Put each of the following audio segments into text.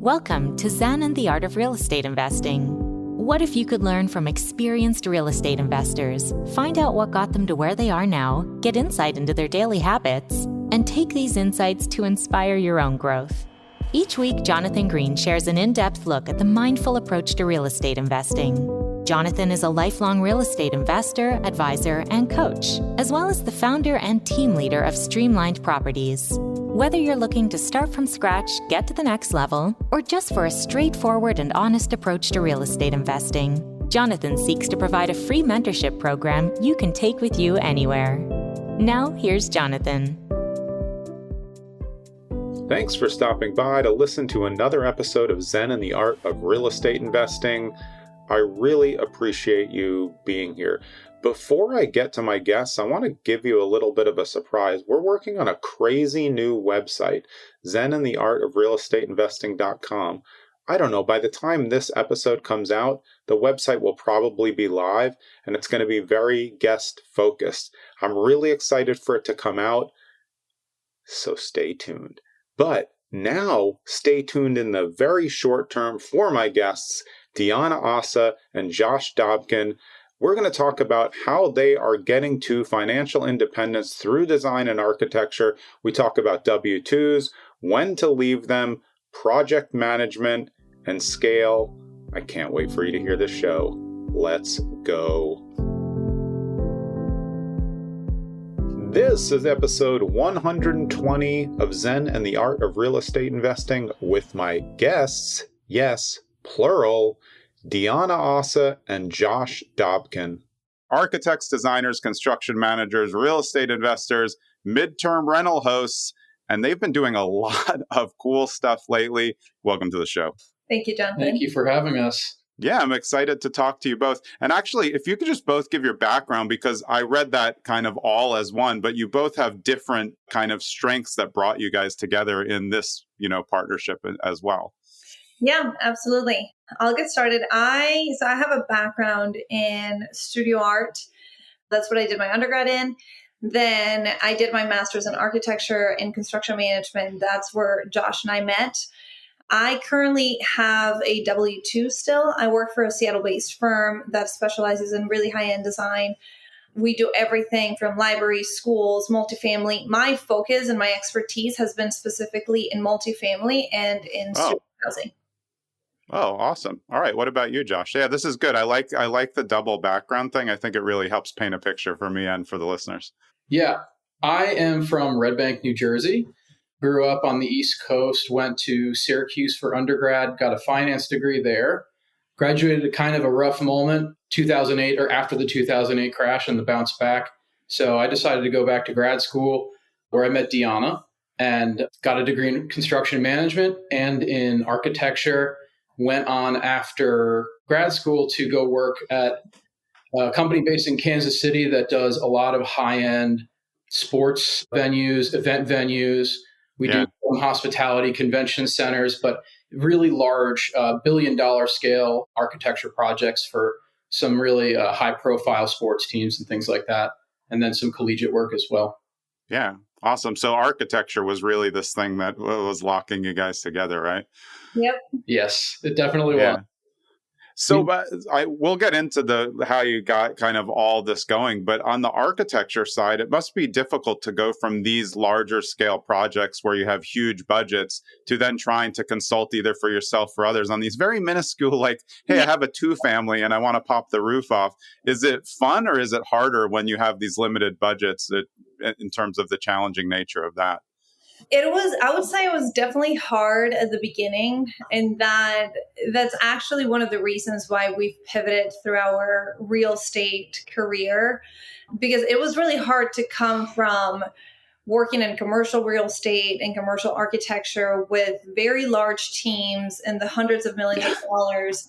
Welcome to Zen and the Art of Real Estate Investing. What if you could learn from experienced real estate investors, find out what got them to where they are now, get insight into their daily habits, and take these insights to inspire your own growth? Each week, Jonathan Green shares an in-depth look at the mindful approach to real estate investing. Jonathan is a lifelong real estate investor, advisor, and coach, as well as the founder and team leader of Streamlined Properties. Whether you're looking to start from scratch, get to the next level, or just for a straightforward and honest approach to real estate investing, Jonathan seeks to provide a free mentorship program you can take with you anywhere. Now, here's Jonathan. Thanks for stopping by to listen to another episode of Zen and the Art of Real Estate Investing. I really appreciate you being here. Before I get to my guests, I want to give you a little bit of a surprise. We're working on a crazy new website, zenandtheartofrealestateinvesting.com. I don't know, by the time this episode comes out, the website will probably be live, and it's going to be very guest-focused. I'm really excited for it to come out, so stay tuned. But now, stay tuned in the very short term for my guests, Deanna Ossa and Josh Dobken. We're going to talk about how they are getting to financial independence through design and architecture. We talk about W-2s, when to leave them, project management, and scale. I can't wait for you to hear this show. Let's go. This is episode 120 of Zen and the Art of Real Estate Investing with my guests, yes, plural, Deanna Ossa and Josh Dobken. Architects, designers, construction managers, real estate investors, midterm rental hosts, and they've been doing a lot of cool stuff lately. Welcome to the show. Thank you, Jonathan. Thank you for having us. Yeah, I'm excited to talk to you both. And actually, if you could just both give your background, because I read that kind of all as one, but you both have different kind of strengths that brought you guys together in this, partnership as well. Yeah, absolutely. I'll get started. I have a background in studio art. That's what I did my undergrad in. Then I did my master's in architecture and construction management. That's where Josh and I met. I currently have a W-2 still. I work for a Seattle-based firm that specializes in really high-end design. We do everything from libraries, schools, multifamily. My focus and my expertise has been specifically in multifamily and in student housing. Oh, awesome. All right. What about you, Josh? Yeah, this is good. I like the double background thing. I think it really helps paint a picture for me and for the listeners. Yeah, I am from Red Bank, New Jersey. Grew up on the East Coast, went to Syracuse for undergrad, got a finance degree there. Graduated at kind of a rough moment, 2008 or after the 2008 crash and the bounce back. So I decided to go back to grad school where I met Deanna and got a degree in construction management and in architecture. Went on after grad school to go work at a company based in Kansas City that does a lot of high-end sports venues, event venues. We do some hospitality convention centers, but really large billion-dollar scale architecture projects for some really high-profile sports teams and things like that, and then some collegiate work as well. Yeah, awesome. So architecture was really this thing that was locking you guys together, right? Yep. Yes, it definitely was. So we'll get into how you got kind of all this going, but on the architecture side, it must be difficult to go from these larger scale projects where you have huge budgets to then trying to consult either for yourself or others on these very minuscule, like, hey, I have a 2-family and I want to pop the roof off. Is it fun or is it harder when you have these limited budgets in terms of the challenging nature of that? I would say it was definitely hard at the beginning, and that's actually one of the reasons why we've pivoted through our real estate career, because it was really hard to come from working in commercial real estate and commercial architecture with very large teams and the hundreds of millions of dollars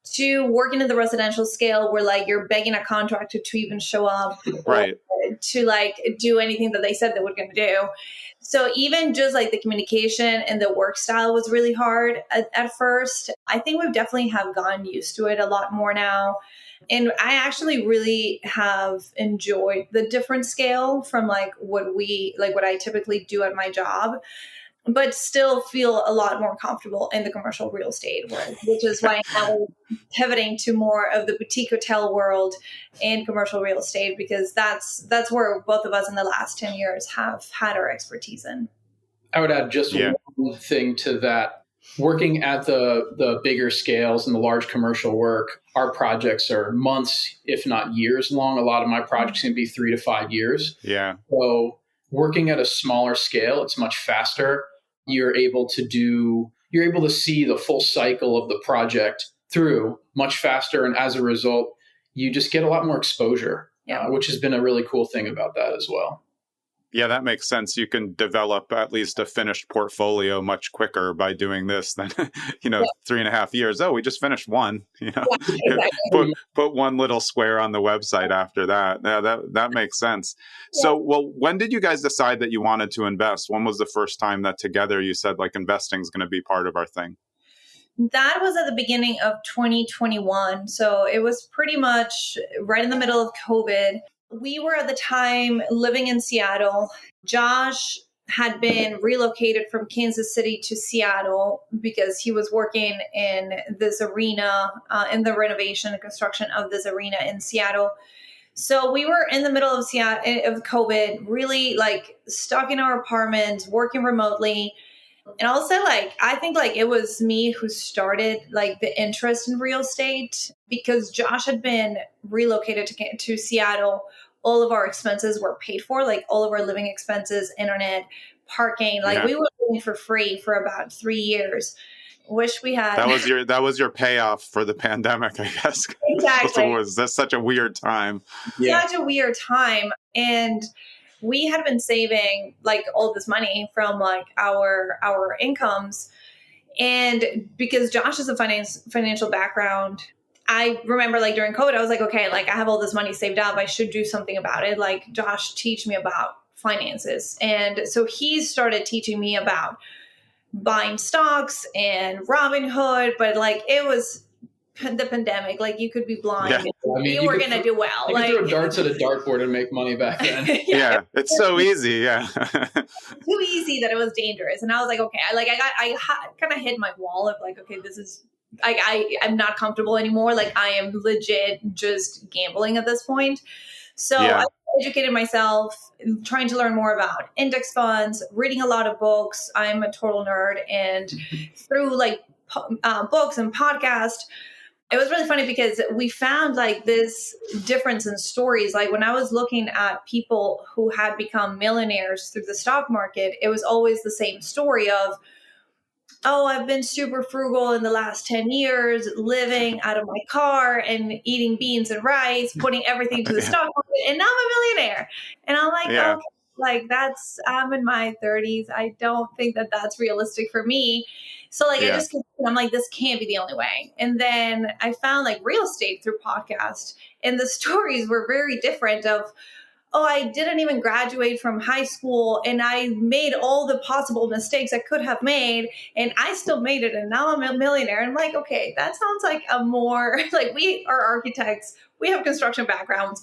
to working in the residential scale where like you're begging a contractor to even show up, right, to like do anything that they said they were going to do. So even just like the communication and the work style was really hard at first. I think we definitely have gotten used to it a lot more now. And I actually really have enjoyed the different scale from like what I typically do at my job. but still feel a lot more comfortable in the commercial real estate world, which is why now we're pivoting to more of the boutique hotel world and commercial real estate, because that's where both of us in the last 10 years have had our expertise in. I would add just one thing to that. Working at the bigger scales and the large commercial work, our projects are months, if not years long. A lot of my projects can be 3 to 5 years. Yeah. So working at a smaller scale, it's much faster. You're able to see the full cycle of the project through much faster. And as a result, you just get a lot more exposure, which has been a really cool thing about that as well. Yeah, that makes sense. You can develop at least a finished portfolio much quicker by doing this than, 3.5 years. Oh, we just finished one, Exactly. put one little square on the website after that. Yeah, that makes sense. Yeah. So, when did you guys decide that you wanted to invest? When was the first time that together you said like investing is going to be part of our thing? That was at the beginning of 2021. So it was pretty much right in the middle of COVID. We were at the time living in Seattle. Josh had been relocated from Kansas City to Seattle because he was working in this arena, in the renovation and construction of this arena in Seattle. So we were in the middle of COVID, really like stuck in our apartments, working remotely. And I'll say, I think it was me who started the interest in real estate, because Josh had been relocated to Seattle. All of our expenses were paid for, all of our living expenses, internet, parking. We were living for free for about 3 years. Wish we had. That was your payoff for the pandemic, I guess. Exactly. That's such a weird time. Such a weird time. And we had been saving all this money from our incomes. And because Josh has a financial background, I remember during COVID, I was like, okay, I have all this money saved up. I should do something about it. Josh, teach me about finances. And so he started teaching me about buying stocks and Robinhood, but it was the pandemic. You could be blind. Yeah. You were going to do well. You could throw darts at a dartboard and make money back then. Yeah, it's so easy. Yeah. Too easy that it was dangerous. And I was like, okay, I kind of hit my wall of okay, this is I'm not comfortable anymore. I am legit just gambling at this point. So I educated myself, trying to learn more about index funds, reading a lot of books. I'm a total nerd. And through books and podcasts, it was really funny because we found this difference in stories. When I was looking at people who had become millionaires through the stock market, it was always the same story of, oh, I've been super frugal in the last 10 years, living out of my car and eating beans and rice, putting everything to the stock market, and now I'm a millionaire. And I'm okay, I'm in my 30s. I don't think that that's realistic for me. So I'm this can't be the only way. And then I found real estate through podcast, and the stories were very different of, oh, I didn't even graduate from high school and I made all the possible mistakes I could have made and I still made it and now I'm a millionaire. And I'm okay, that sounds like a more we are architects, we have construction backgrounds.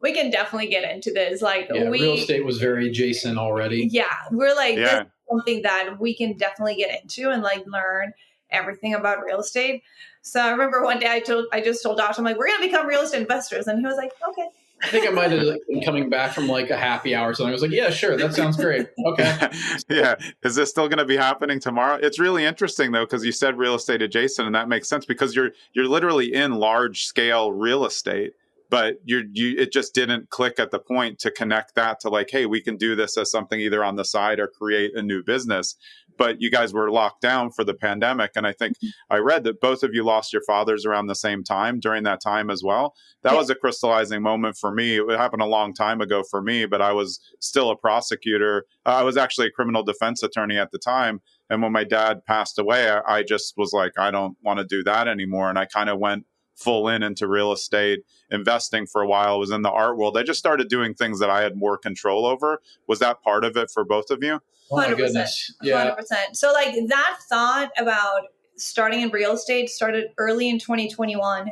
We can definitely get into this. Real estate was very adjacent already. Yeah. We're this is something that we can definitely get into and learn everything about real estate. So I remember one day I just told Josh, I'm we're going to become real estate investors. And he was like, okay. I think I might have been coming back from a happy hour or something. I was like, yeah, sure. That sounds great. Okay. Yeah. Is this still going to be happening tomorrow? It's really interesting though, because you said real estate adjacent, and that makes sense because you're literally in large scale real estate, but it just didn't click at the point to connect that to hey, we can do this as something either on the side or create a new business. But you guys were locked down for the pandemic. And I think I read that both of you lost your fathers around the same time during that time as well. That was a crystallizing moment for me. It happened a long time ago for me, but I was still a prosecutor. I was actually a criminal defense attorney at the time. And when my dad passed away, I just was I don't want to do that anymore. And I kind of went full into real estate investing for a while. I was in the art world. I just started doing things that I had more control over. Was that part of it for both of you? 100%. Oh my goodness. Yeah. 100%. So that thought about starting in real estate started early in 2021.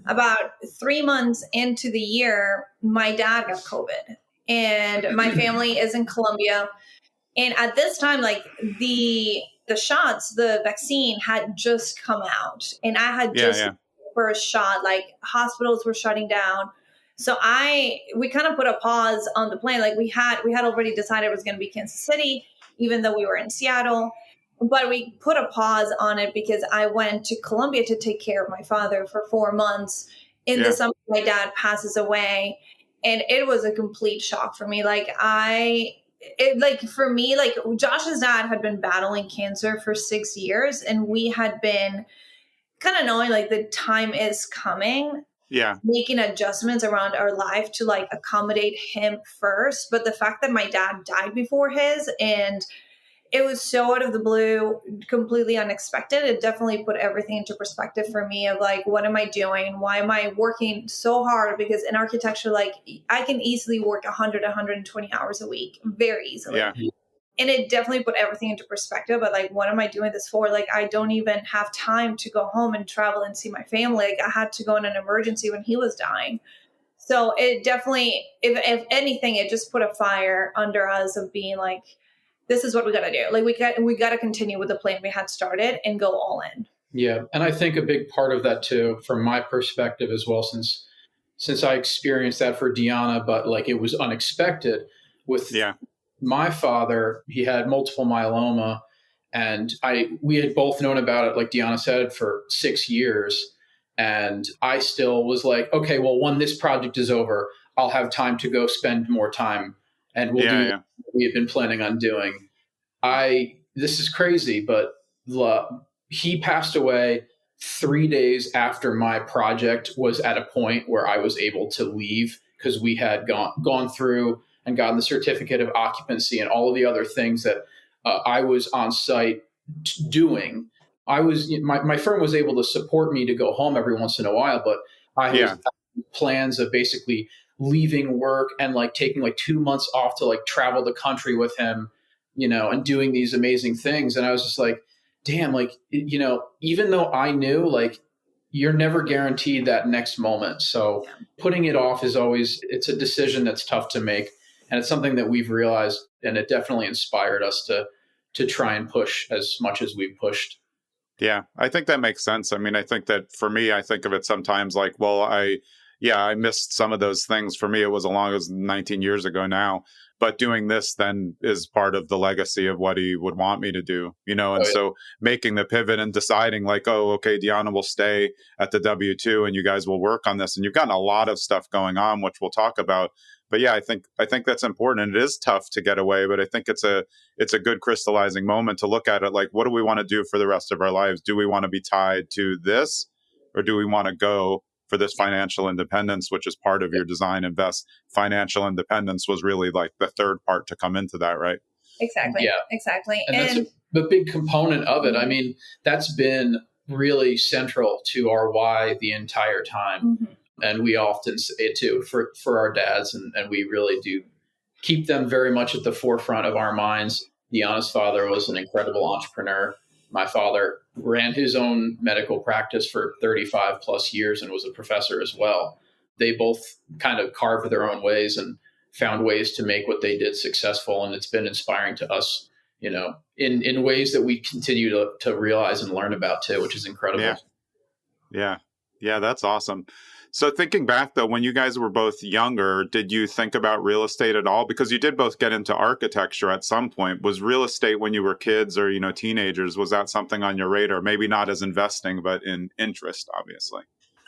About 3 months into the year, my dad got COVID and my family is in Colombia. And at this time, like the shots, the vaccine had just come out, and I had Yeah, just yeah. first shot. Like hospitals were shutting down, so we kind of put a pause on the plan. Like we had already decided it was going to be Kansas City, even though we were in Seattle. But we put a pause on it because I went to Colombia to take care of my father for 4 months. In the Yeah. summer, my dad passes away, and it was a complete shock for me. Like for me, like Josh's dad had been battling cancer for 6 years, and we had been kind of knowing like the time is coming, Yeah. making adjustments around our life to like accommodate him first. But the fact that my dad died before his, and it was so out of the blue, completely unexpected. It definitely put everything into perspective for me of like, what am I doing? Why am I working so hard? Because in architecture, like I can easily work 100, 120 hours a week, very easily. Yeah. And it definitely put everything into perspective. But like, what am I doing this for? Like, I don't even have time to go home and travel and see my family. Like, I had to go in an emergency when he was dying. So it definitely, if anything, it just put a fire under us of being like, this is what we got to do. Like we got to continue with the plan we had started and go all in. Yeah, and I think a big part of that too, from my perspective as well, since I experienced that for Deanna, but like it was unexpected with Yeah. my father. He had multiple myeloma, and we had both known about it, like Deanna said, for 6 years. And I still was like, okay, well, when this project is over, I'll have time to go spend more time, and we'll do Yeah. what we had been planning on doing. This is crazy, but he passed away 3 days after my project was at a point where I was able to leave, because we had gone through and gotten the certificate of occupancy and all of the other things that I was on site doing. My firm was able to support me to go home every once in a while, but I Yeah. was plans of basically leaving work and like taking like 2 months off to like travel the country with him, and doing these amazing things. And I was just like, damn, like, even though I knew like you're never guaranteed that next moment. So putting it off it's a decision that's tough to make. And it's something that we've realized, and it definitely inspired us to try and push as much as we've pushed. Yeah, I think that makes sense. I mean, I think that for me, I think of it sometimes like, well, I missed some of those things. For me, it was as long as 19 years ago now. But doing this then is part of the legacy of what he would want me to do, And Oh, yeah. so making the pivot and deciding like, oh, okay, Deanna will stay at the W-2 and you guys will work on this. And you've gotten a lot of stuff going on, which we'll talk about. But yeah, I think that's important. And it is tough to get away, but I think it's a good crystallizing moment to look at it like, what do we want to do for the rest of our lives? Do we want to be tied to this, or do we want to go for this financial independence, which is part of your design invest? Financial independence was really like the third part to come into that, right? Exactly. Yeah. Exactly. And that's the big component of it. I mean, that's been really central to our why the entire time. Mm-hmm. And we often say it too for our dads, and we really do keep them very much at the forefront of our minds. Deanna's father was an incredible entrepreneur. My father ran his own medical practice for 35 plus years and was a professor as well. They both kind of carved their own ways and found ways to make what they did successful. And it's been inspiring to us, in ways that we continue to realize and learn about too, which is incredible. Yeah, that's awesome. So thinking back, though, when you guys were both younger, did you think about real estate at all? Because you did both get into architecture at some point. Was real estate when you were kids or, teenagers, was that something on your radar? Maybe not as investing, but in interest, obviously.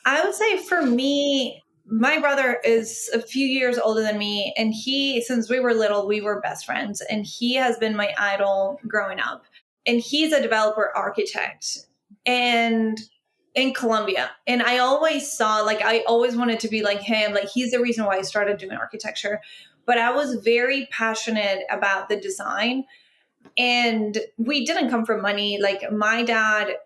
I would say for me, my brother is a few years older than me. And since we were little, we were best friends. And he has been my idol growing up. And he's a developer architect. And in Colombia. And I always saw, like, I always wanted to be like him. Like, he's the reason why I started doing architecture. But I was very passionate about the design. And we didn't come from money. Like, my dad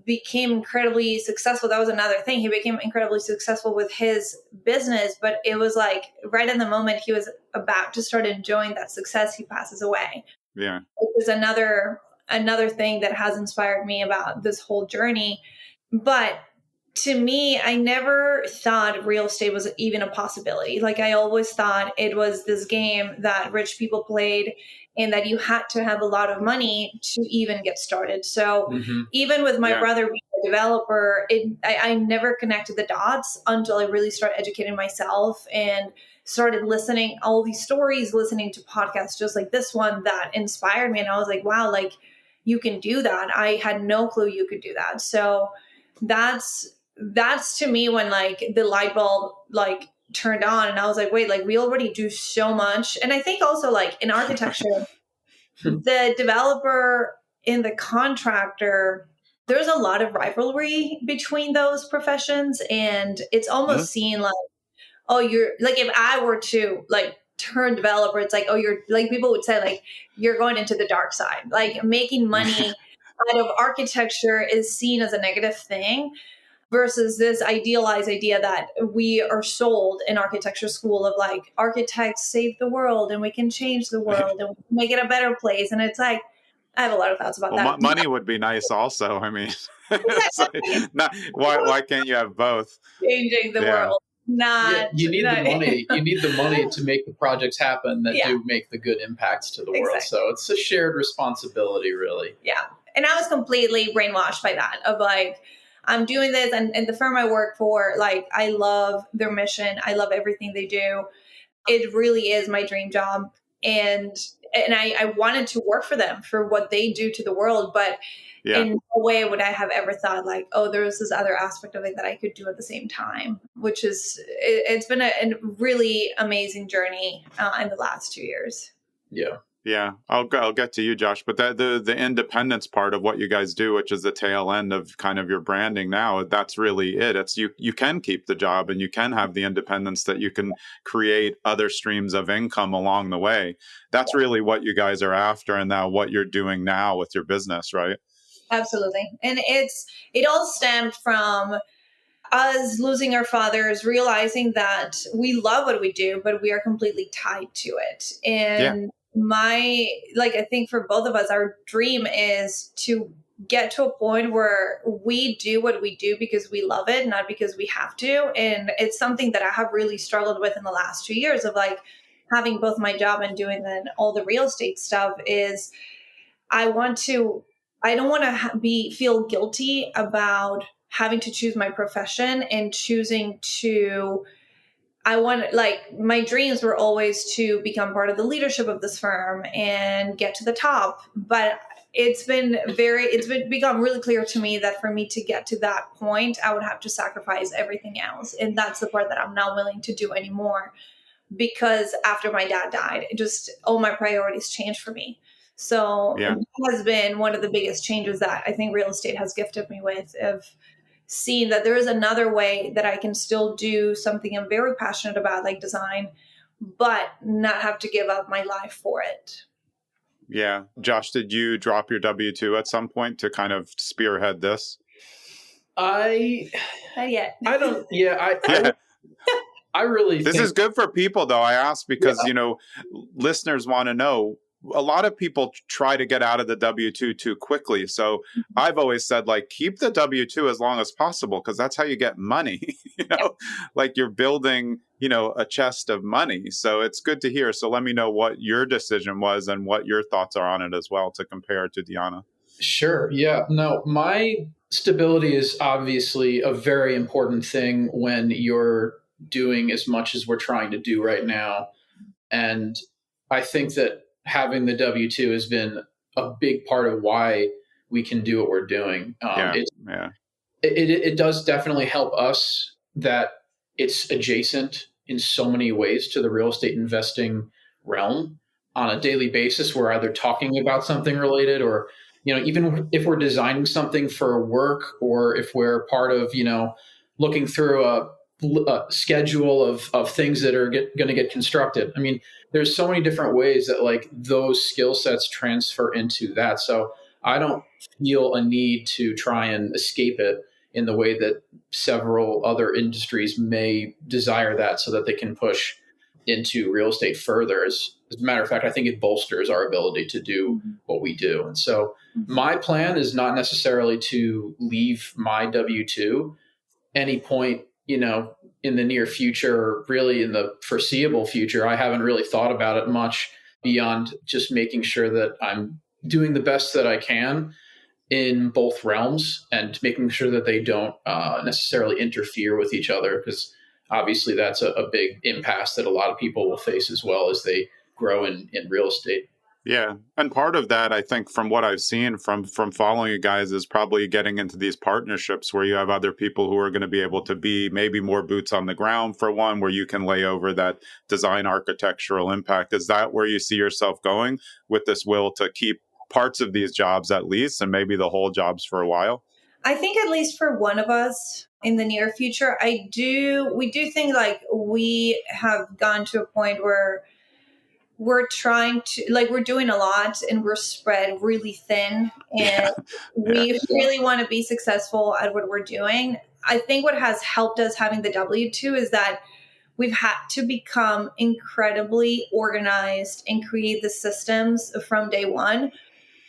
became incredibly successful. That was another thing. He became incredibly successful with his business. But it was like right in the moment he was about to start enjoying that success, he passes away. Yeah. Which is another thing that has inspired me about this whole journey. But to me, I never thought real estate was even a possibility. Like, I always thought it was this game that rich people played and that you had to have a lot of money to even get started. So Mm-hmm. even with my Yeah. brother being a developer, I never connected the dots until I really started educating myself and started listening all these stories, listening to podcasts just like this one that inspired me. And I was like, wow, like you can do that. I had no clue you could do that. So that's to me when like the light bulb like turned on, and I was like, wait, like we already do so much. And I think also like in architecture, the developer and the contractor, there's a lot of rivalry between those professions. And it's almost seen like, oh, you're like, if I were to like turn developer, it's like, oh, you're like, people would say like, you're going into the dark side. Like making money out of architecture is seen as a negative thing versus this idealized idea that we are sold in architecture school of like architects save the world and we can change the world and make it a better place. And it's like, I have a lot of thoughts about that. Money would be nice also. I mean, it's like, why can't you have both? Changing the Yeah. world. You need the money. You need the money to make the projects happen that do make the good impacts to the world. So it's a shared responsibility, really. Yeah. And I was completely brainwashed by that of like, I'm doing this, and the firm I work for, like, I love their mission. I love everything they do. It really is my dream job. And I wanted to work for them for what they do to the world. But in no way would I have ever thought like, oh, there's this other aspect of it that I could do at the same time, which is, it's been a really amazing journey in the last 2 years. Yeah. Yeah, I'll get to you, Josh. But the independence part of what you guys do, which is the tail end of kind of your branding now, that's really it. It's you can keep the job and you can have the independence that you can create other streams of income along the way. That's really what you guys are after, and now what you're doing now with your business, right? Absolutely. And it all stemmed from us losing our fathers, realizing that we love what we do, but we are completely tied to it. And I think for both of us, our dream is to get to a point where we do what we do because we love it, not because we have to. And it's something that I have really struggled with in the last 2 years of like having both my job and doing then all the real estate stuff is I don't want to feel guilty about having to choose my profession and choosing to, my dreams were always to become part of the leadership of this firm and get to the top. But it's become really clear to me that for me to get to that point, I would have to sacrifice everything else. And that's the part that I'm not willing to do anymore, because after my dad died, all my priorities changed for me. So it has been one of the biggest changes that I think real estate has gifted me with, of seeing that there is another way that I can still do something I'm very passionate about, like design, but not have to give up my life for it. Yeah. Josh, did you drop your W-2 at some point to kind of spearhead this? Not yet. I don't. Yeah. I really This is good for people, though. I ask because, listeners want to know. A lot of people try to get out of the W-2 too quickly. So I've always said, like, keep the W-2 as long as possible, because that's how you get money, like you're building, a chest of money. So it's good to hear. So let me know what your decision was and what your thoughts are on it as well to compare to Deanna. Sure. Yeah. No, my stability is obviously a very important thing when you're doing as much as we're trying to do right now. And I think that having the W-2 has been a big part of why we can do what we're doing. It does definitely help us that it's adjacent in so many ways to the real estate investing realm on a daily basis. We're either talking about something related, or, even if we're designing something for work, or if we're part of, looking through a schedule of things that are going to get constructed. I mean, there's so many different ways that like those skill sets transfer into that. So I don't feel a need to try and escape it in the way that several other industries may desire that, so that they can push into real estate further. As a matter of fact, I think it bolsters our ability to do what we do. And so my plan is not necessarily to leave my W-2 any point, in the near future, or really in the foreseeable future. I haven't really thought about it much. beyond just making sure that I'm doing the best that I can in both realms and making sure that they don't necessarily interfere with each other, because obviously that's a big impasse that a lot of people will face as well as they grow in real estate. Yeah. And part of that, I think, from what I've seen from following you guys, is probably getting into these partnerships where you have other people who are going to be able to be maybe more boots on the ground, for one, where you can lay over that design architectural impact. Is that where you see yourself going with this will to keep parts of these jobs at least, and maybe the whole jobs for a while? I think at least for one of us in the near future, we do think like we have gone to a point where we're trying to, like, we're doing a lot and we're spread really thin, Yeah. and Yeah. we really want to be successful at what we're doing. I think what has helped us having the W2 is that we've had to become incredibly organized and create the systems from day one,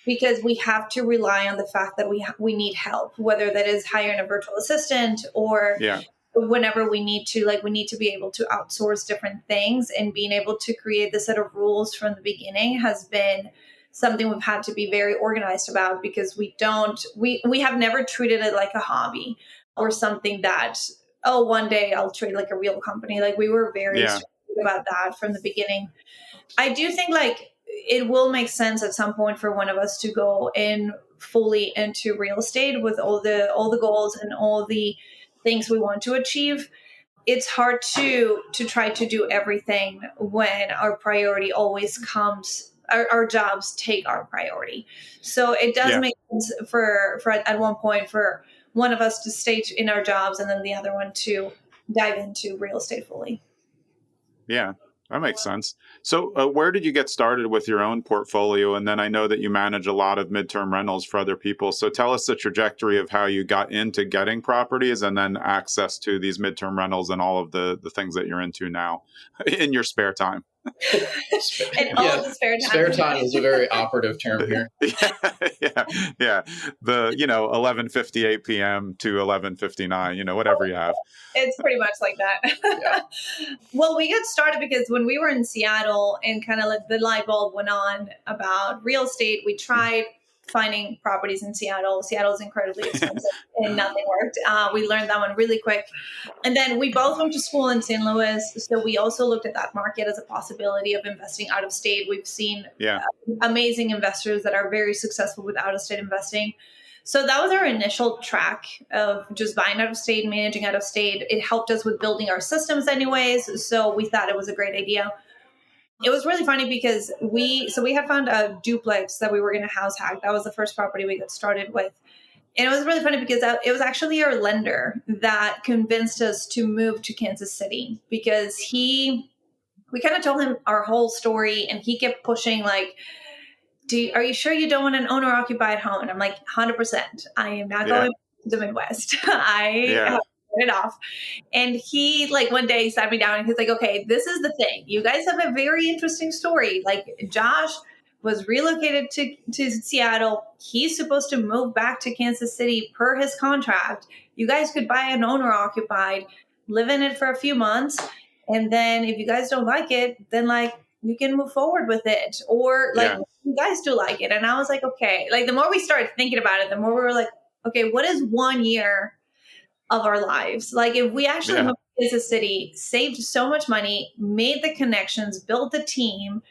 because we have to rely on the fact that we need help, whether that is hiring a virtual assistant or Yeah. whenever we need to, like, we need to be able to outsource different things, and being able to create the set of rules from the beginning has been something we've had to be very organized about, because we have never treated it like a hobby or something that, oh, one day I'll treat like a real company. Like, we were very Yeah. strict about that from the beginning. I do think like it will make sense at some point for one of us to go in fully into real estate with all the goals and all the things we want to achieve. It's hard to try to do everything when our priority always comes, our jobs take our priority. So it does Yeah. make sense for at one point for one of us to stay in our jobs and then the other one to dive into real estate fully. Yeah, that makes sense. So, where did you get started with your own portfolio? And then I know that you manage a lot of midterm rentals for other people. So, tell us the trajectory of how you got into getting properties and then access to these midterm rentals and all of the things that you're into now in your spare time. And all of the spare time. Spare time is a very operative term here. Yeah, yeah. The 11:58 p.m. to 11:59. Whatever you have. It's pretty much like that. Yeah. Well, we got started because when we were in Seattle and kind of like the light bulb went on about real estate, we tried finding properties in Seattle. Seattle is incredibly expensive and nothing worked. We learned that one really quick. And then we both went to school in St. Louis. So we also looked at that market as a possibility of investing out of state. We've seen Yeah, amazing investors that are very successful with out of state investing. So that was our initial track of just buying out of state, managing out of state. It helped us with building our systems anyways. So we thought it was a great idea. It was really funny because we had found a duplex that we were going to house hack. That was the first property we got started with. And it was really funny because it was actually our lender that convinced us to move to Kansas City, because we kind of told him our whole story and he kept pushing like, are you sure you don't want an owner occupied home? And I'm like, 100%. I am not going to the Midwest. I have put it off. And he, like, one day he sat me down and he's like, okay, this is the thing. You guys have a very interesting story. Like, Josh was relocated to Seattle. He's supposed to move back to Kansas City per his contract. You guys could buy an owner occupied, live in it for a few months. And then if you guys don't like it, then like you can move forward with it. Or like you guys do like it. And I was like, okay, like the more we started thinking about it, the more we were like, okay, what is 1 year of our lives? Like if we actually moved to Kansas City, saved so much money, made the connections, built the team,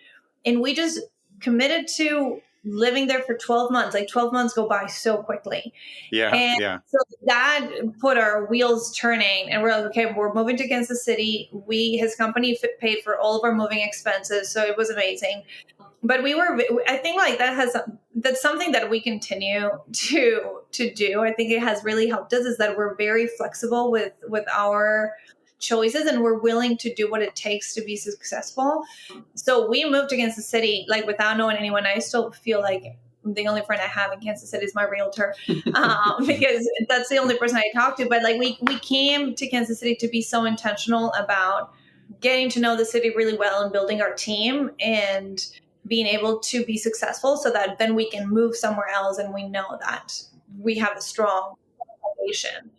and we just committed to living there for 12 months. Like 12 months go by so quickly. So that put our wheels turning and we're like, okay, we're moving to Kansas City. His company paid for all of our moving expenses. So it was amazing. But I think like that's something that we continue to do. I think it has really helped us is that we're very flexible with our choices and we're willing to do what it takes to be successful. So we moved to Kansas City, like without knowing anyone. I still feel like the only friend I have in Kansas City is my realtor, because that's the only person I talk to. But like we came to Kansas City to be so intentional about getting to know the city really well and building our team and being able to be successful so that then we can move somewhere else and we know that we have a strong foundation.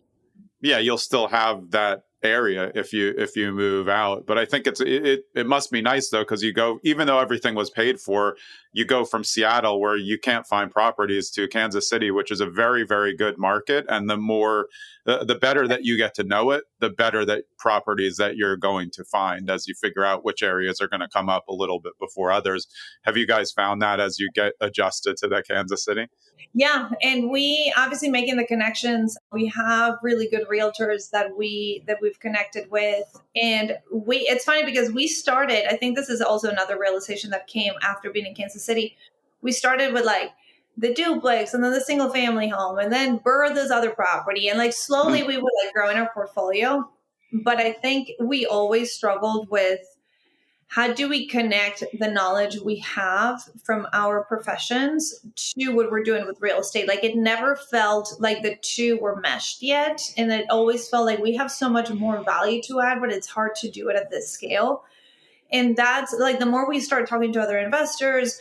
Yeah, you'll still have that area if you move out. But I think it must be nice though, because you go, even though everything was paid for, you go from Seattle where you can't find properties to Kansas City, which is a very, very good market. And the better that you get to know it, the better that properties that you're going to find as you figure out which areas are going to come up a little bit before others. Have you guys found that as you get adjusted to the Kansas City? Yeah. And we obviously making the connections. We have really good realtors that we've connected with. And it's funny because we started, I think this is also another realization that came after being in Kansas City. We started with like the duplex and then the single family home and then Bertha's other property. And like slowly we would like grow in our portfolio. But I think we always struggled with, how do we connect the knowledge we have from our professions to what we're doing with real estate? Like it never felt like the two were meshed yet. And it always felt like we have so much more value to add, but it's hard to do it at this scale. And that's like, the more we start talking to other investors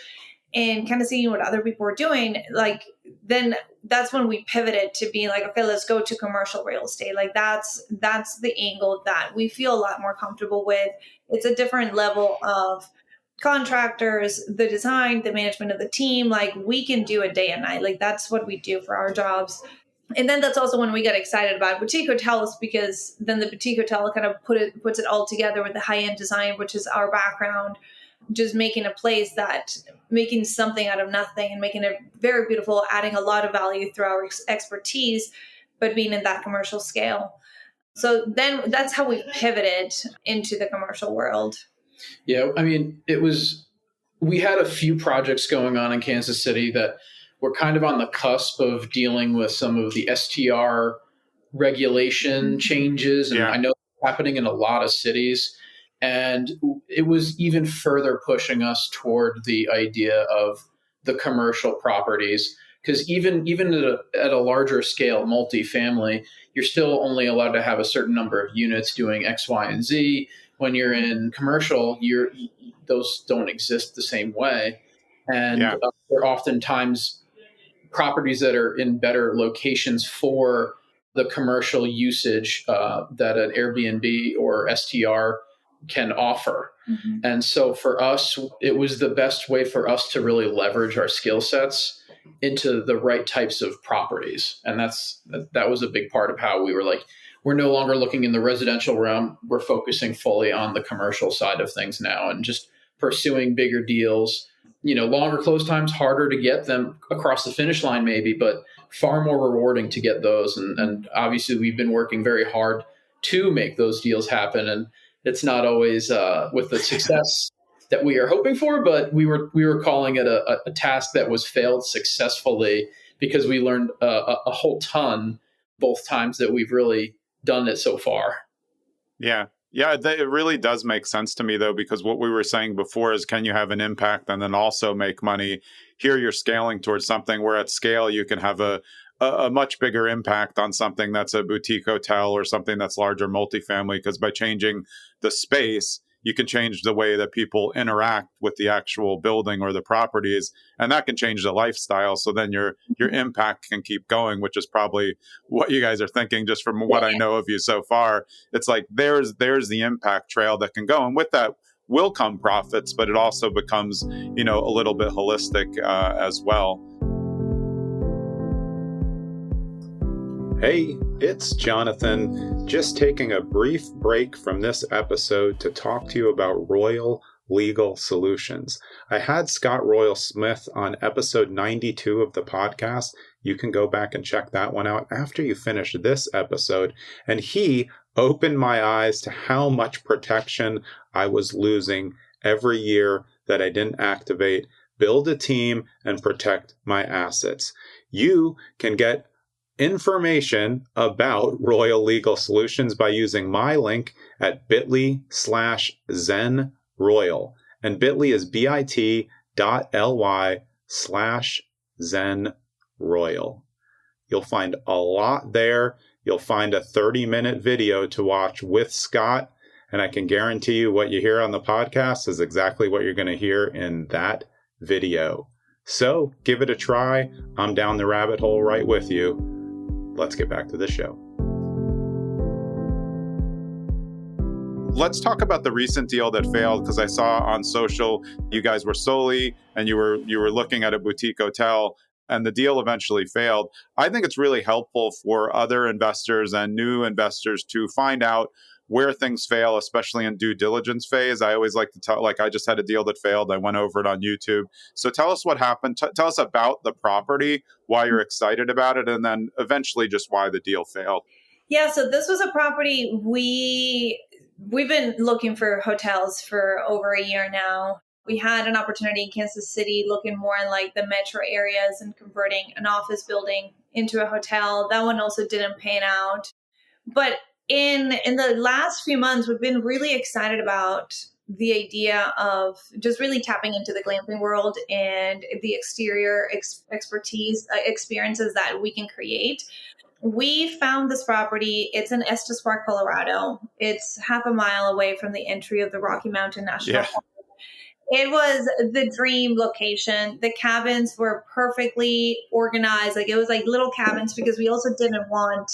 and kind of seeing what other people are doing, like then that's when we pivoted to being like, okay, let's go to commercial real estate. Like that's the angle that we feel a lot more comfortable with. It's a different level of contractors, the design, the management of the team. Like we can do it day and night. Like that's what we do for our jobs. And then that's also when we got excited about boutique hotels, because then the boutique hotel kind of puts it all together with the high-end design, which is our background, just making making something out of nothing and making it very beautiful, adding a lot of value through our expertise, but being in that commercial scale. So then that's how we pivoted into the commercial world. Yeah. I mean, we had a few projects going on in Kansas City that were kind of on the cusp of dealing with some of the STR regulation changes. And I know it's happening in a lot of cities. And it was even further pushing us toward the idea of the commercial properties. Because even at a larger scale, multifamily, you're still only allowed to have a certain number of units doing X, Y, and Z. When you're in commercial, those don't exist the same way. And they're oftentimes properties that are in better locations for the commercial usage that an Airbnb or STR can offer. Mm-hmm. And so for us, it was the best way for us to really leverage our skill sets into the right types of properties. And that was a big part of how we were like, we're no longer looking in the residential realm. We're focusing fully on the commercial side of things now and just pursuing bigger deals. Longer close times, harder to get them across the finish line maybe, but far more rewarding to get those. And obviously we've been working very hard to make those deals happen. And it's not always with the success that we are hoping for, but we were calling it a task that was failed successfully, because we learned a whole ton both times that we've really done it so far. Yeah. Yeah, it really does make sense to me, though, because what we were saying before is, can you have an impact and then also make money? Here you're scaling towards something where at scale you can have a much bigger impact on something that's a boutique hotel or something that's larger multifamily, because by changing the space, you can change the way that people interact with the actual building or the properties, and that can change the lifestyle. So then your impact can keep going, which is probably what you guys are thinking, just from what I know of you so far. It's like there's the impact trail that can go, and with that will come profits, but it also becomes, a little bit holistic as well. Hey, it's Jonathan, just taking a brief break from this episode to talk to you about Royal Legal Solutions. I had Scott Royal Smith on episode 92 of the podcast. You can go back and check that one out after you finish this episode. And he opened my eyes to how much protection I was losing every year that I didn't activate, build a team, and protect my assets. You can get information about Royal Legal Solutions by using my link at bit.ly/ZenRoyal. And bit.ly is bit.ly/ZenRoyal. You'll find a lot there. You'll find a 30-minute video to watch with Scott. And I can guarantee you what you hear on the podcast is exactly what you're going to hear in that video. So give it a try. I'm down the rabbit hole right with you. Let's get back to the show. Let's talk about the recent deal that failed, because I saw on social you guys were solely and you were looking at a boutique hotel and the deal eventually failed. I think it's really helpful for other investors and new investors to find out where things fail, especially in due diligence phase. I always like to tell, like, I just had a deal that failed. I went over it on YouTube. So tell us what happened. Tell us about the property, why you're excited about it, and then eventually just why the deal failed. Yeah, so this was a property we've been looking for hotels for over a year now. We had an opportunity in Kansas City looking more in like the metro areas and converting an office building into a hotel. That one also didn't pan out. But in the last few months, we've been really excited about the idea of just really tapping into the glamping world and the exterior expertise experiences that we can create. We found this property. It's in Estes Park, Colorado. It's half a mile away from the entry of the Rocky Mountain National Park. It was the dream location. The cabins were perfectly organized. Like, it was like little cabins, because we also didn't want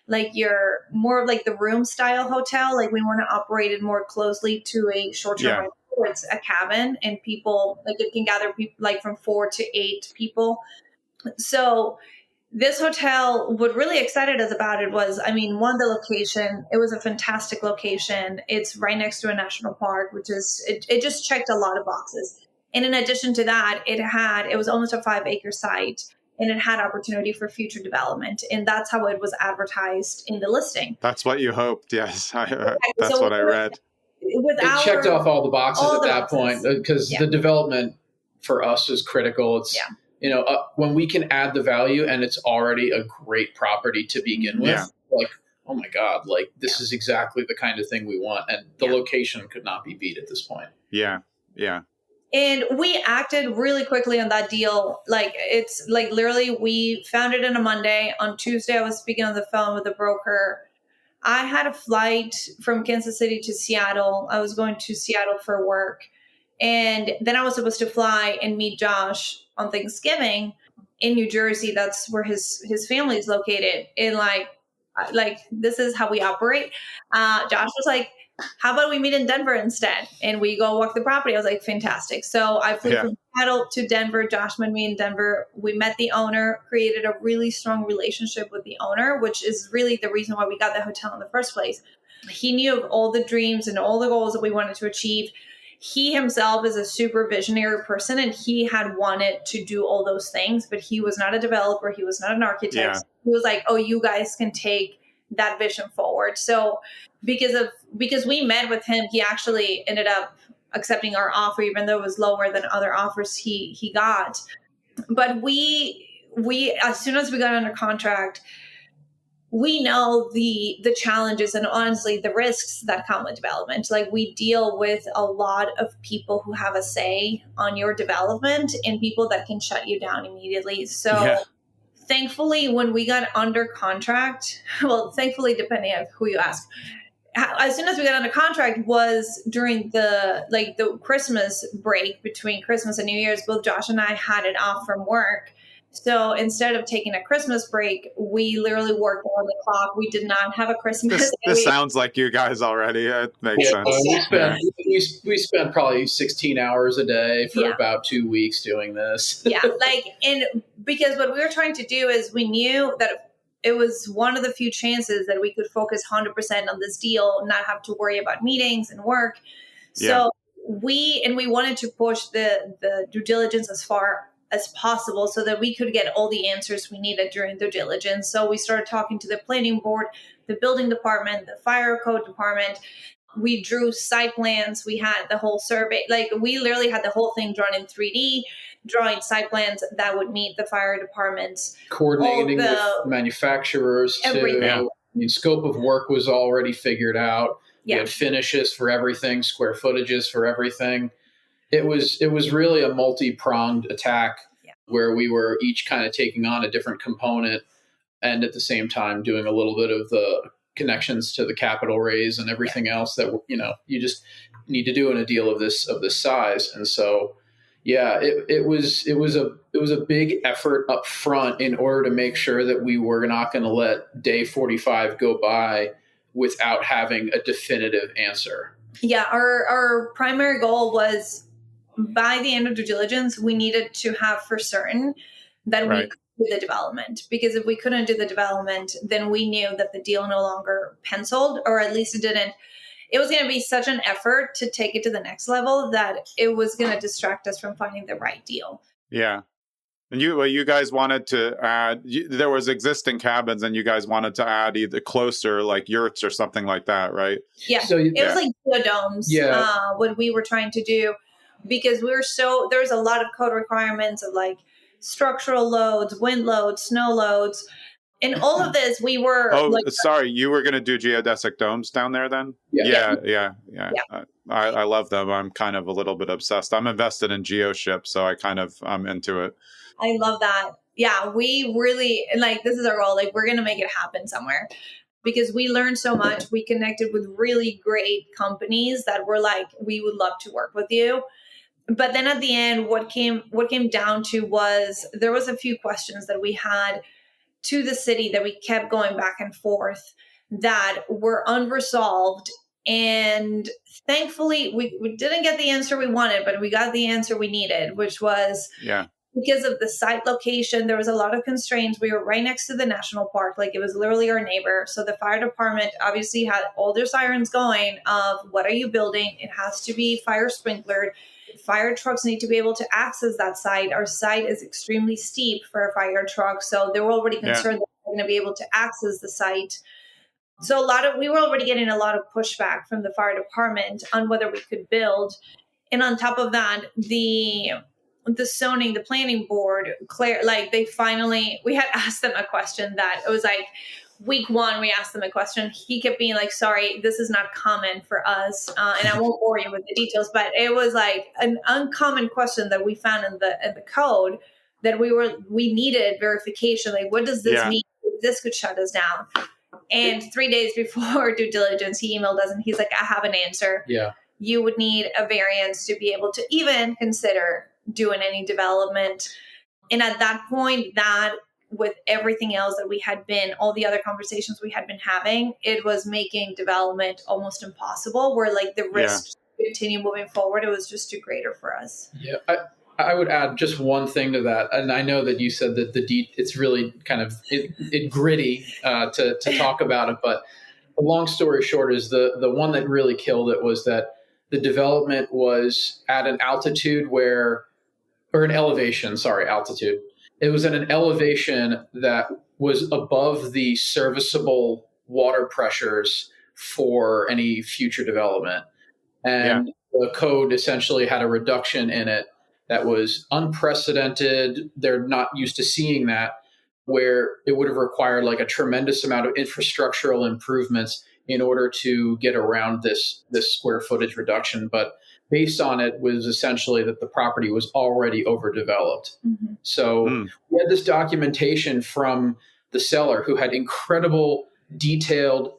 like your more of like the room style hotel. Like, we want to operate it more closely to a short-term rental where it's a cabin and people, like, it can gather people like from 4 to 8 people. So this hotel, what really excited us about it was, I mean, one, the location. It was a fantastic location. It's right next to a national park, which is, it just checked a lot of boxes. And in addition to that, it was almost a 5-acre site, and it had opportunity for future development. And that's how it was advertised in the listing. That's what you hoped. Yes. That's what I read. It checked off all the boxes at that point, because the development for us is critical. It's, when we can add the value and it's already a great property to begin with, like, oh my God, like, this is exactly the kind of thing we want. And the location could not be beat at this point. Yeah. Yeah. And we acted really quickly on that deal. Like, it's like literally we found it on a Monday. On Tuesday, I was speaking on the phone with a broker. I had a flight from Kansas City to Seattle. I was going to Seattle for work. And then I was supposed to fly and meet Josh on Thanksgiving in New Jersey. That's where his family is located. And like this is how we operate. Josh was like, how about we meet in Denver instead? And we go walk the property. I was like, fantastic. So I flew from Seattle to Denver. Josh met me in Denver. We met the owner, created a really strong relationship with the owner, which is really the reason why we got the hotel in the first place. He knew of all the dreams and all the goals that we wanted to achieve. He himself is a super visionary person, and he had wanted to do all those things, but he was not a developer. He was not an architect. Yeah. He was like, oh, you guys can take that vision forward. So because we met with him, he actually ended up accepting our offer, even though it was lower than other offers he got. But we as soon as we got under contract, we know the challenges and honestly the risks that come with development. Like, we deal with a lot of people who have a say on your development and people that can shut you down immediately. So thankfully, when we got under contract, well, thankfully, depending on who you ask, as soon as we got under contract was during the Christmas break between Christmas and New Year's. Both Josh and I had it off from work. So instead of taking a Christmas break, we literally worked on the clock. We did not have a Christmas. This sounds like you guys already. It makes sense. We spent probably 16 hours a day for about 2 weeks doing this. And because what we were trying to do is we knew that it was one of the few chances that we could focus 100% on this deal, not have to worry about meetings and work. So we wanted to push the due diligence as far as possible so that we could get all the answers we needed during due diligence. So we started talking to the planning board, the building department, the fire code department. We drew site plans. We had the whole survey. Like, we literally had the whole thing drawn in 3D, drawing site plans that would meet the fire department's coordinating with manufacturers too. I mean, scope of work was already figured out. We had finishes for everything, square footages for everything. It was really a multi-pronged attack where we were each kind of taking on a different component and at the same time doing a little bit of the connections to the capital raise and everything else that, you just need to do in a deal of this size. And so, it was a big effort up front in order to make sure that we were not going to let day 45 go by without having a definitive answer. Yeah, our primary goal was by the end of due diligence, we needed to have for certain that we Right. could do the development. Because if we couldn't do the development, then we knew that the deal no longer penciled, or at least it didn't. It was going to be such an effort to take it to the next level that it was going to distract us from finding the right deal. Yeah. And you guys wanted to add, there was existing cabins and you guys wanted to add either closer, like yurts or something like that, right? Yeah. So It was like geodomes, what we were trying to do, because there was a lot of code requirements of like structural loads, wind loads, snow loads. And all of this, we were Oh, like, sorry, you were going to do geodesic domes down there then? Yeah. Yeah. I love them. I'm kind of a little bit obsessed. I'm invested in geoships, so I'm into it. I love that. Yeah, we really, and like, this is our goal. Like, we're going to make it happen somewhere because we learned so much. We connected with really great companies that were like, we would love to work with you. But then at the end, what came down to was there was a few questions that we had to the city that we kept going back and forth that were unresolved. And thankfully, we didn't get the answer we wanted, but we got the answer we needed, which was because of the site location. There was a lot of constraints. We were right next to the national park. Like, it was literally our neighbor. So the fire department obviously had all their sirens going of what are you building? It has to be fire sprinklered. Fire trucks need to be able to access that site. Our site is extremely steep for a fire truck. So they were already concerned that we're going to be able to access the site. So we were already getting a lot of pushback from the fire department on whether we could build. And on top of that, the zoning, the planning board, we had asked them a question that it was like week one, we asked them a question. He kept being like, sorry, this is not common for us. And I won't bore you with the details, but it was like an uncommon question that we found in the code that we needed verification. Like, what does this mean? This could shut us down. And 3 days before due diligence, he emailed us and he's like, I have an answer. Yeah. You would need a variance to be able to even consider doing any development. And at that point, that with everything else that we had been, all the other conversations we had been having, it was making development almost impossible, where like the risk to continue moving forward, it was just too greater for us. Yeah. I would add just one thing to that. And I know that you said that it's really kind of gritty to talk about it, but the long story short is the one that really killed it was that the development was at an altitude altitude. It was at an elevation that was above the serviceable water pressures for any future development. And the code essentially had a reduction in it that was unprecedented. They're not used to seeing that, where it would have required like a tremendous amount of infrastructural improvements in order to get around this square footage reduction. But based on it was essentially that the property was already overdeveloped. Mm-hmm. So we had this documentation from the seller who had incredible detailed,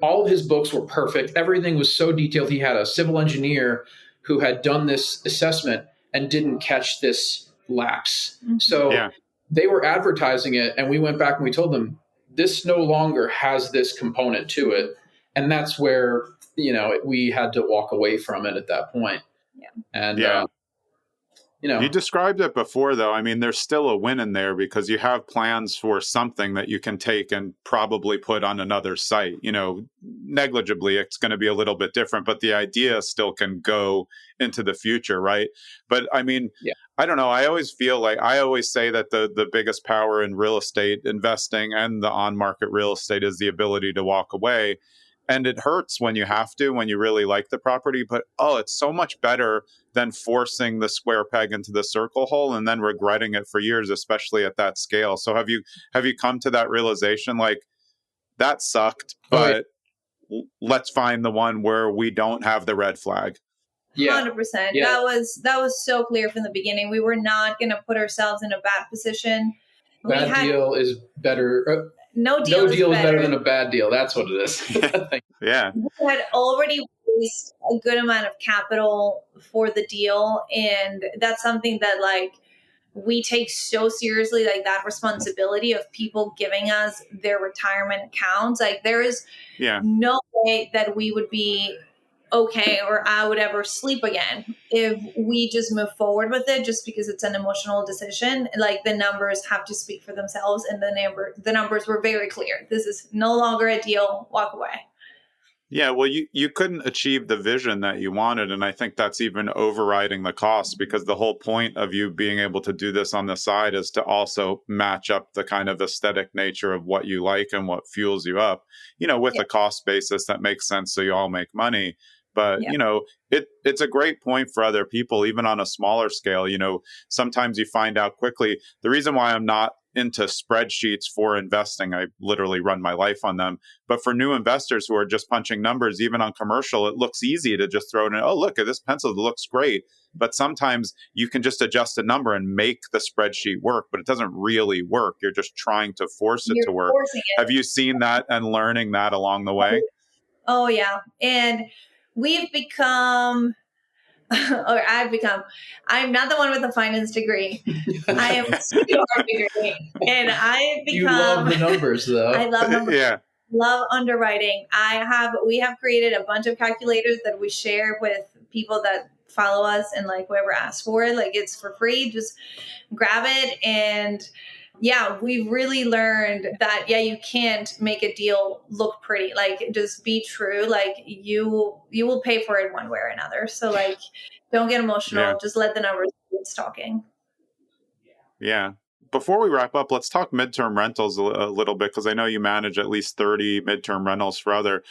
all of his books were perfect. Everything was so detailed. He had a civil engineer who had done this assessment and didn't catch this lapse. Mm-hmm. So they were advertising it, and we went back and we told them, this no longer has this component to it. And that's where, we had to walk away from it at that point. Yeah. And, you described it before, though. I mean, there's still a win in there because you have plans for something that you can take and probably put on another site. Negligibly, it's going to be a little bit different, but the idea still can go into the future, right? But I mean, I don't know. I always say that the biggest power in real estate investing and the on-market real estate is the ability to walk away. And it hurts when you have to, when you really like the property, but it's so much better than forcing the square peg into the circle hole and then regretting it for years, especially at that scale. So have you come to that realization, like, that sucked, but let's find the one where we don't have the red flag? 100%. Yeah. That was so clear from the beginning. We were not going to put ourselves in a bad position. Deal is better. No deal is better than a bad deal. That's what it is. Yeah. We had already raised a good amount of capital for the deal. And that's something that we take so seriously, that responsibility of people giving us their retirement accounts. There is no way that we would be okay or I would ever sleep again. If we just move forward with it just because it's an emotional decision, like the numbers have to speak for themselves, and the numbers were very clear. This is no longer a deal, walk away. Yeah, well, you couldn't achieve the vision that you wanted. And I think that's even overriding the cost, because the whole point of you being able to do this on the side is to also match up the kind of aesthetic nature of what you like and what fuels you up, with Yeah. a cost basis that makes sense so you all make money. But, Yeah. it's a great point for other people, even on a smaller scale. Sometimes you find out quickly. The reason why I'm not into spreadsheets for investing, I literally run my life on them. But for new investors who are just punching numbers, even on commercial, it looks easy to just throw it in. Oh, look at this pencil. It looks great. But sometimes you can just adjust a number and make the spreadsheet work, but it doesn't really work. You're just trying to force it You're to work. forcing Have it. you seen that and learning that along the way? Oh yeah. And we've become or I'm not the one with a finance degree. I am a studio art degree. And I've You love become the numbers, though. I love numbers. Yeah. Love underwriting. We have created a bunch of calculators that we share with people that follow us, and like whoever asks for it, like it's for free. Just grab it. And yeah, we've really learned that, yeah, you can't make a deal look pretty. Like just be true. Like you will pay for it one way or another. So like don't get Yeah. emotional. Just let the numbers do its talking. Yeah. Before we wrap up, let's talk midterm rentals a little bit, because I know you manage at least 30 midterm rentals for other.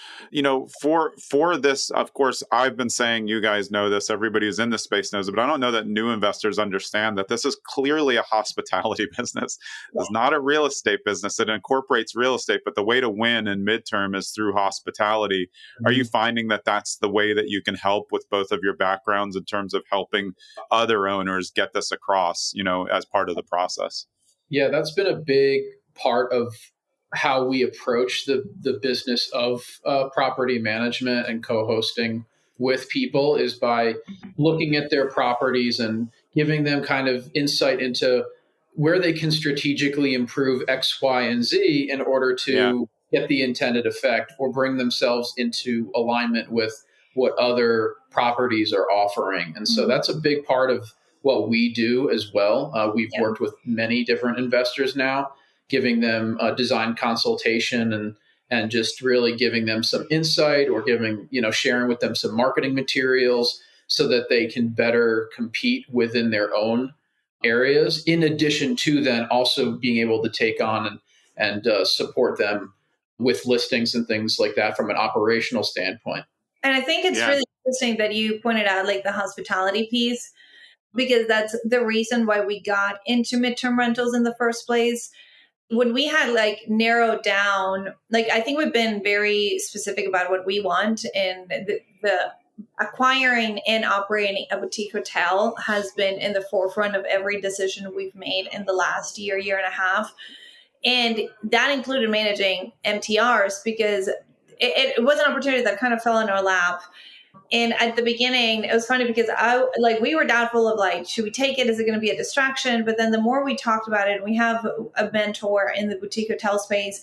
For this, of course, I've been saying, you guys know this, everybody who's in this space knows it, but I don't know that new investors understand that this is clearly a hospitality business. It's not a real estate business. It incorporates real estate, but the way to win in midterm is through hospitality. Are you finding that that's the way that you can help with both of your backgrounds in terms of helping other owners get this across, as part of the process? Yeah, that's been a big part of how we approach the business of property management and co-hosting with people, is by looking at their properties and giving them kind of insight into where they can strategically improve X, Y, and Z in order to get the intended effect or bring themselves into alignment with what other properties are offering. And so that's a big part of what we do as well. We've worked with many different investors now, giving them a design consultation and just really giving them some insight, or sharing with them some marketing materials so that they can better compete within their own areas, in addition to then also being able to take on and support them with listings and things like that from an operational standpoint. And I think it's really interesting that you pointed out like the hospitality piece, because that's the reason why we got into midterm rentals in the first place. When we had like narrowed down, like I think we've been very specific about what we want, and the acquiring and operating a boutique hotel has been in the forefront of every decision we've made in the last year and a half. And that included managing MTRs, because it was an opportunity that kind of fell in our lap. And at the beginning, it was funny because we were doubtful of like, should we take it? Is it going to be a distraction? But then the more we talked about it, we have a mentor in the boutique hotel space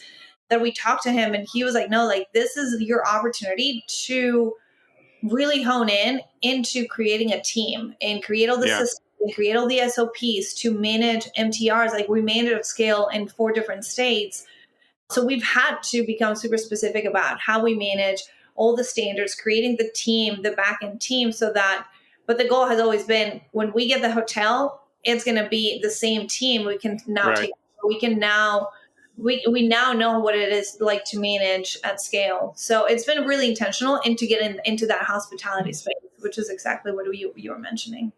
that we talked to him, and he was like, no, like this is your opportunity to really hone in into creating a team and create all the systems and create all the SOPs to manage MTRs. Like we manage at scale in 4 different states. So we've had to become super specific about how we manage all the standards, creating the team, the back end team, but the goal has always been, when we get the hotel, it's going to be the same team. We can now we now know what it is like to manage at scale. So it's been really intentional into getting into that hospitality space, which is exactly what you were mentioning.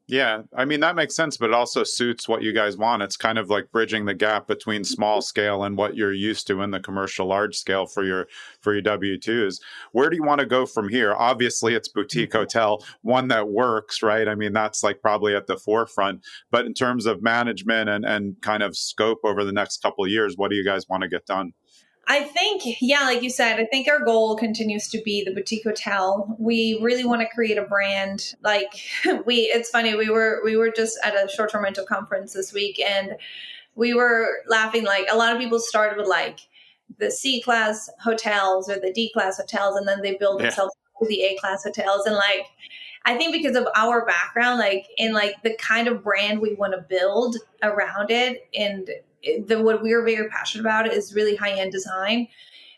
Yeah, I mean, that makes sense, but it also suits what you guys want. It's kind of like bridging the gap between small scale and what you're used to in the commercial large scale for your W-2s. Where do you want to go from here? Obviously, it's boutique hotel, one that works, right? I mean, that's like probably at the forefront. But in terms of management and kind of scope over the next couple of years, what do you guys want to get done? I think, like you said, I think our goal continues to be the boutique hotel. We really want to create a brand. Like it's funny, we were just at a short-term rental conference this week, and we were laughing. Like a lot of people started with like the C-class hotels or the D-class hotels, and then they build themselves to the A-class hotels. And like, I think because of our background, like in like the kind of brand we want to build around it, and what we're very passionate about is really high-end design.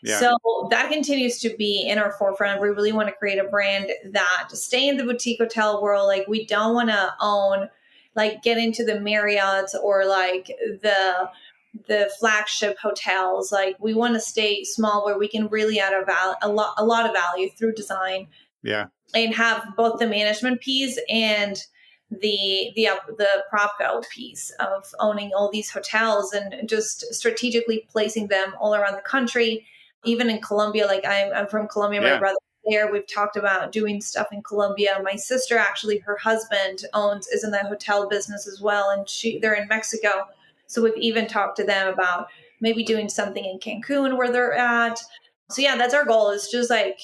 Yeah. So that continues to be in our forefront. We really want to create a brand that stay in the boutique hotel world. Like we don't want to own, like get into the Marriott's or like the flagship hotels. Like we want to stay small where we can really add a lot of value through design. Yeah. And have both the management piece and the propco piece of owning all these hotels and just strategically placing them all around the country. Even in Colombia, like I'm from Colombia, my brother there. We've talked about doing stuff in Colombia. My sister, actually, her husband is in the hotel business as well, and they're in Mexico. So we've even talked to them about maybe doing something in Cancun where they're at. So yeah, that's our goal. Is just like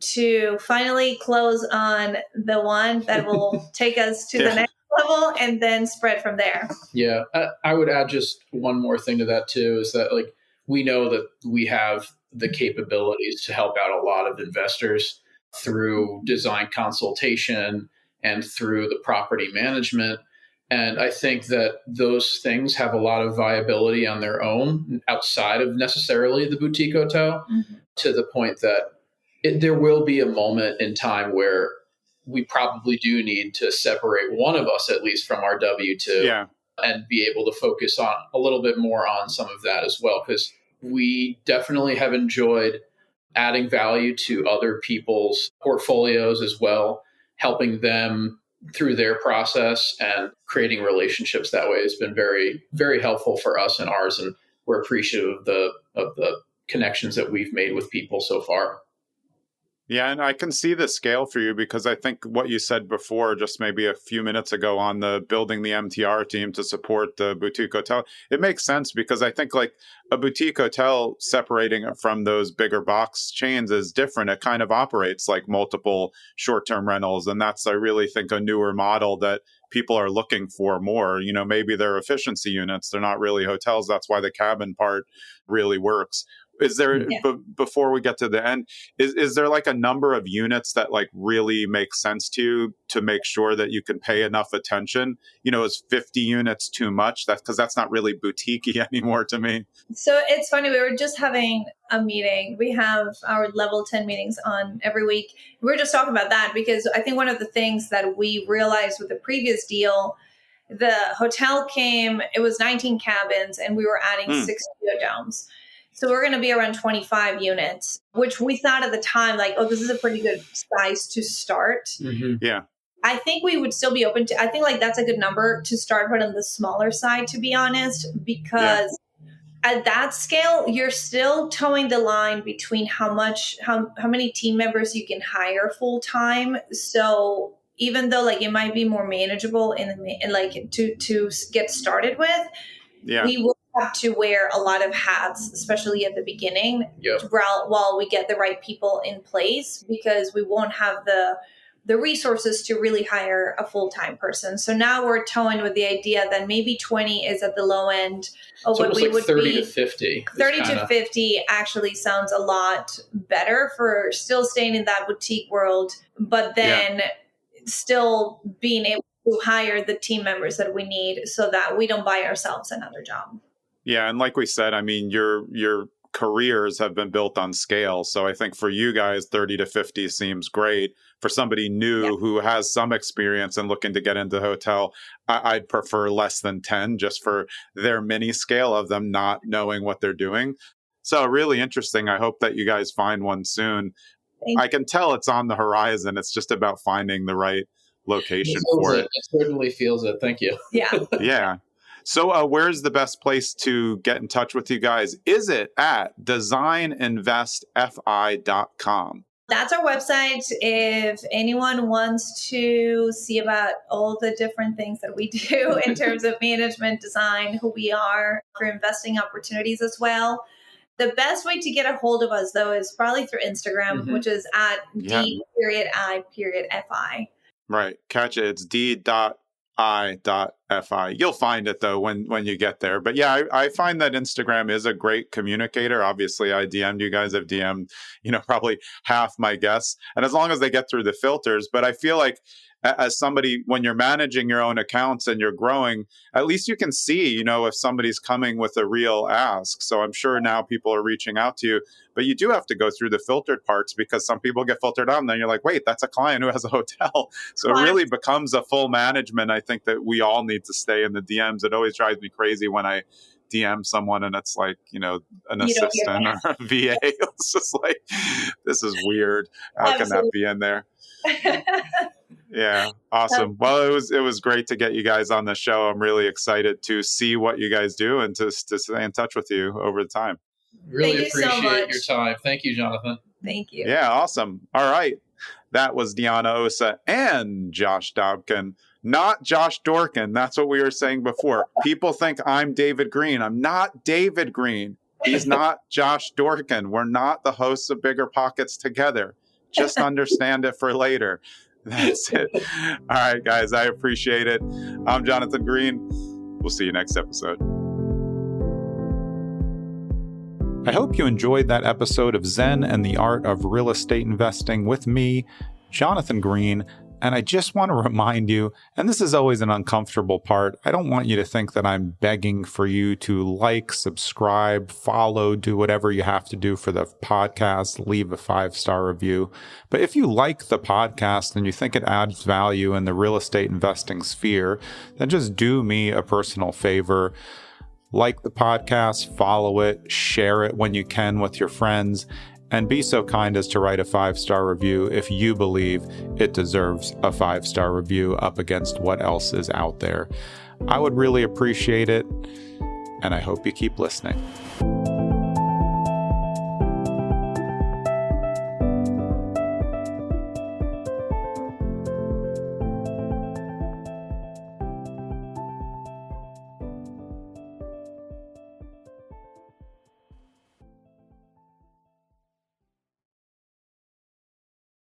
to finally close on the one that will take us to the next level and then spread from there. Yeah. I would add just one more thing to that too, is that like, we know that we have the capabilities to help out a lot of investors through design consultation and through the property management. And I think that those things have a lot of viability on their own outside of necessarily the boutique hotel, to the point that there will be a moment in time where we probably do need to separate one of us at least from our W-2 and be able to focus on a little bit more on some of that as well. Because we definitely have enjoyed adding value to other people's portfolios as well, helping them through their process and creating relationships that way has been very, very helpful for us and ours. And we're appreciative of the connections that we've made with people so far. Yeah, and I can see the scale for you because I think what you said before, just maybe a few minutes ago on the building the MTR team to support the boutique hotel, it makes sense because I think like a boutique hotel separating it from those bigger box chains is different. It kind of operates like multiple short-term rentals. And that's, I really think, a newer model that people are looking for more. You know, maybe they're efficiency units. They're not really hotels. That's why the cabin part really works. Is there, before we get to the end, is there like a number of units that like really make sense to you to make sure that you can pay enough attention? You know, is 50 units too much? That's because that's not really boutique-y anymore to me. So it's funny. We were just having a meeting. We have our level 10 meetings on every week. We were just talking about that because I think one of the things that we realized with the previous deal, the hotel came, it was 19 cabins and we were adding 6 studio domes. So we're going to be around 25 units, which we thought at the time, like, oh, this is a pretty good size to start. Yeah. I think we would still be open to, I think like that's a good number to start, but on the smaller side, to be honest, because at that scale, you're still towing the line between how many team members you can hire full time. So even though like it might be more manageable in like to get started with, we will have to wear a lot of hats, especially at the beginning, while we get the right people in place, because we won't have the resources to really hire a full-time person. So now we're towing with the idea that maybe 20 is at the low end of so what we like would 30 be. to 50. 30 to 50 actually sounds a lot better for still staying in that boutique world, but then still being able to hire the team members that we need so that we don't buy ourselves another job. Yeah. And like we said, I mean, your careers have been built on scale. So I think for you guys, 30 to 50 seems great. For somebody new who has some experience and looking to get into hotel, I'd prefer less than 10 just for their mini scale of them not knowing what they're doing. So really interesting. I hope that you guys find one soon. I can tell it's on the horizon. It's just about finding the right location for it. It certainly feels it. Thank you. Yeah. Yeah. So where's the best place to get in touch with you guys? Is it at designinvestfi.com? That's our website. If anyone wants to see about all the different things that we do in terms of management, design, who we are, for investing opportunities as well. The best way to get a hold of us, though, is probably through Instagram, which is at D.I.fi. Right. Catch it. It's D.I.fi. FI. You'll find it though when you get there. But yeah, I find that Instagram is a great communicator. Obviously, I DM'd you guys. I've DM'd, probably half my guests. And as long as they get through the filters, but I feel like as somebody, when you're managing your own accounts and you're growing, at least you can see, if somebody's coming with a real ask. So I'm sure now people are reaching out to you, but you do have to go through the filtered parts because some people get filtered out and then you're like, wait, that's a client who has a hotel. So it really becomes a full management. I think that we all need to stay in the DMs. It always drives me crazy when I DM someone and it's like, an assistant or a VA. It's just like, this is weird. How can that be in there? Yeah. Awesome. Well, it was great to get you guys on the show. I'm really excited to see what you guys do and to stay in touch with you over the time. Really appreciate your time. Thank you, Jonathan. Thank you. Yeah. Awesome. All right. That was Deanna Ossa and Josh Dobken, not Josh Dorkin. That's what we were saying before. People think I'm David Green. I'm not David Green. He's not Josh Dorkin. We're not the hosts of Bigger Pockets together. Just understand it for later. That's it. All right, guys, I appreciate it. I'm Jonathan Green. We'll see you next episode. I hope you enjoyed that episode of Zen and the Art of Real Estate Investing with me, Jonathan Green. And I just want to remind you, and this is always an uncomfortable part, I don't want you to think that I'm begging for you to like, subscribe, follow, do whatever you have to do for the podcast, leave a 5-star review. But if you like the podcast and you think it adds value in the real estate investing sphere, then just do me a personal favor. Like the podcast, follow it, share it when you can with your friends, and be so kind as to write a 5-star review if you believe it deserves a 5-star review up against what else is out there. I would really appreciate it, and I hope you keep listening.